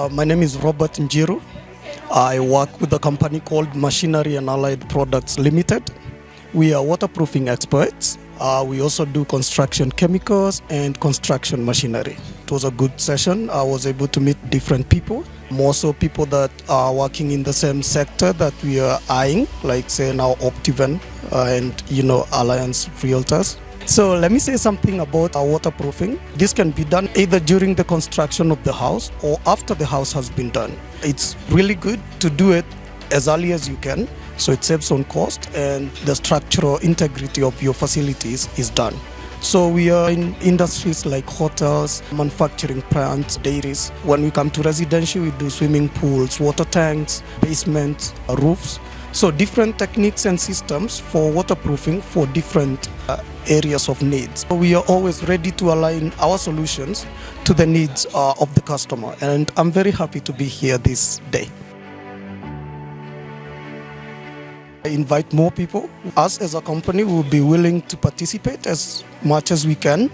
My name is Robert Njiru. I work with a company called Machinery and Allied Products Limited. We are waterproofing experts. We also do construction chemicals and construction machinery. It was a good session. I was able to meet different people, more so people that are working in the same sector that we are eyeing, like say now Optiven and Alliance Realtors. So let me say something about our waterproofing. This can be done either during the construction of the house or after the house has been done. It's really good to do it as early as you can, so it saves on cost and the structural integrity of your facilities is done. So we are in industries like hotels, manufacturing plants, dairies. When we come to residential, we do swimming pools, water tanks, basements, roofs. So different techniques and systems for waterproofing for different areas of needs. We are always ready to align our solutions to the needs of the customer, and I'm very happy to be here this day. I invite more people. Us as a company will be willing to participate as much as we can.